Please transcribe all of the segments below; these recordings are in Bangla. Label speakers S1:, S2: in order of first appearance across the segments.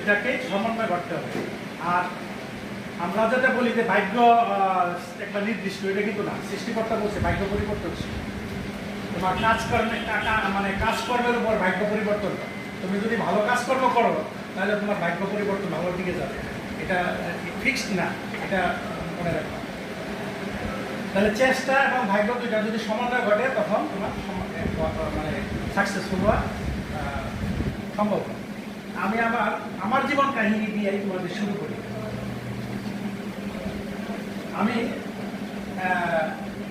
S1: দুইটাকে সমন্বয় করতে হবে। আর আমরা যেটা বলি যে ভাগ্য একটা নির্দিষ্ট, এটা কিন্তু না। সৃষ্টিকর্তা বলছে ভাগ্য পরিবর্তনশীল। তোমার মানে কাজকর্মের উপর ভাগ্য পরিবর্তন করে। তুমি যদি ভালো কাজকর্ম করো তাহলে তোমার ভাগ্য পরিবর্তন ভালোর দিকে যাবে। এটা ফিক্সড না, এটা মনে রাখবা। তাহলে চেষ্টা এবং ভাগ্য দুইটা যদি সমন্বয় ঘটে তখন তোমার মানে সাকসেসফুল হওয়া সম্ভব। আমি আমার জীবন কাহিনী দিয়ে তোমাদের শুরু করি। আমি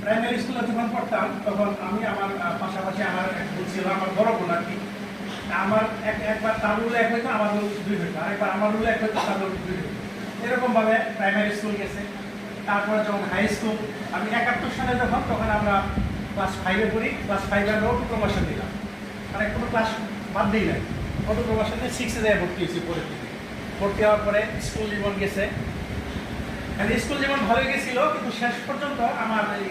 S1: প্রাইমারি স্কুলে যখন পড়তাম তখন আমি আমার পাশাপাশি আমার এক বোন ছিল, আমার বড় বোন আর কি। আমার একবার তার রুল এক হইতো, আমার রুল দুই হইতো, আরেকবার আমার রুল এক হইতো, তার রুল দুই হইতো। এরকমভাবে প্রাইমারি স্কুল গেছে। তারপরে যখন হাই স্কুল, আমি 71 সালে যখন, তখন আমরা ক্লাস 5-এ পড়ি। ক্লাস 5 আমরা অটো প্রমোশন দিলাম, মানে কোনো ক্লাস বাদ দিই নাই। অটো প্রমোশন দিয়ে 6-এ যায় ভর্তি হয়েছি। ভর্তি হওয়ার পরে স্কুল জীবন গেছে। স্কুল জীবন ভালোই গেছিল, কিন্তু শেষ পর্যন্ত আমার এই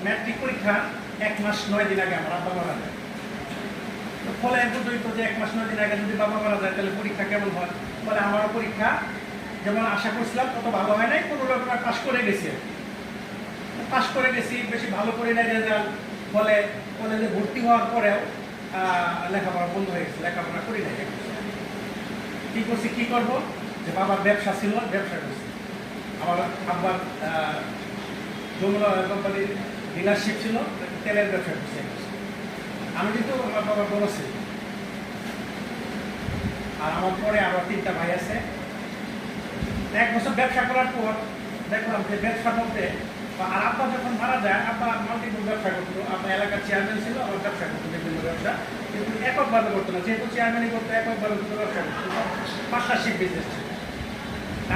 S1: ম্যাট্রিক পরীক্ষা 1 মাস 9 দিন আগে আমার আব্বা মারা যায়। ফলে বুঝতো যে 1 মাস 9 দিন আগে যদি বাবা মারা যায় তাহলে পরীক্ষা কেমন হয়। ফলে আমারও পরীক্ষা যেমন আশা করছিলাম তত ভালো হয় নাই, কোনো রকম পাশ করে গেছি। বেশি ভালো করে নাই রেজাল্ট। ফলে কলেজে ভর্তি হওয়ার পরেও লেখাপড়া বন্ধ হয়ে গেছে, লেখাপড়া করি নাই। কি করবো, যে বাবার ব্যবসা ছিল, ব্যবসা করছি। আমার আব্বার যমুনা কোম্পানির ডিলারশিপ ছিল, তেলের ব্যবসা করছি। আমি কিন্তু আমার বাবার বড় ছিল। আর আমার পরে আরো 3টা ভাই আছে। 1 বছর ব্যবসা করার পর দেখলাম যে ব্যবসার মধ্যে, আর আব্বা যখন মারা যায়, আব্বা মাল্টিপল ব্যবসা করতো। আব্বা এলাকার চেয়ারম্যান ছিল, আমার ব্যবসা করতো বিভিন্ন ব্যবসা, কিন্তু এককভাবে করতো না। যেহেতু চেয়ারম্যানই করতো, এককভাবে কিন্তু ব্যবসা করতো, পার্টনারশিপ বিজনেস ছিল।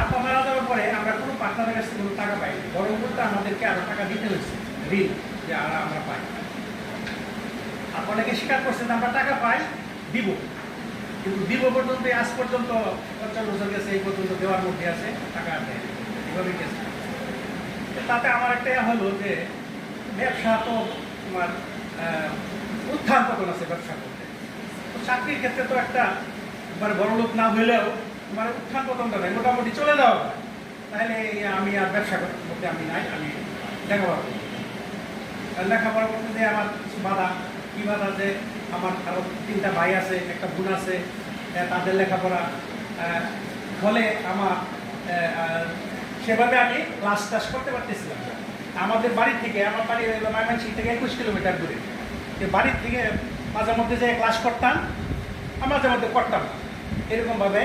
S1: আব্বা মারা যাওয়ার পরে আমরা কোনো পার্টনারের কাছে কোনো টাকা পাইনি, বরং উল্টা আমাদেরকে আরো টাকা দিতে হয়েছে, ঋণ, যে আমরা পাই। আর অনেকে স্বীকার করছে যে আমরা টাকা পাই, দিব, কিন্তু দিব পর্যন্ত আজ পর্যন্ত 50 বছর গেছে, এই পর্যন্ত দেওয়ার মধ্যে আছে, টাকা দেয় এভাবে গেছে। তাতে আমার একটা হলো যে ব্যবসা তো তোমার উত্থান পতন আছে ব্যবসা করতে। তো চাকরির ক্ষেত্রে তো একটা মানে বড় লোক না হইলেও তোমার উত্থান পতনটা নেই, মোটামুটি চলে যাওয়া। তাহলে আমি আর ব্যবসা করতে আমি নাই, আমি লেখাপড়া করি। লেখাপড়া করতে যে আমার কিছু বাধা, কি বাধা, যে আমার আরো 3টা ভাই আছে, একটা বোন আছে, তাদের লেখাপড়া। ফলে আমার সেভাবে আমি ক্লাস টাস করতে পারতেছিলাম। আমাদের বাড়ি থেকে, আমার বাড়ি ময়মনসিংহ থেকে 21 কিলোমিটার দূরে। বাড়ির থেকে মাঝে মধ্যে যে ক্লাস করতাম, মাঝে মধ্যে করতাম, এরকমভাবে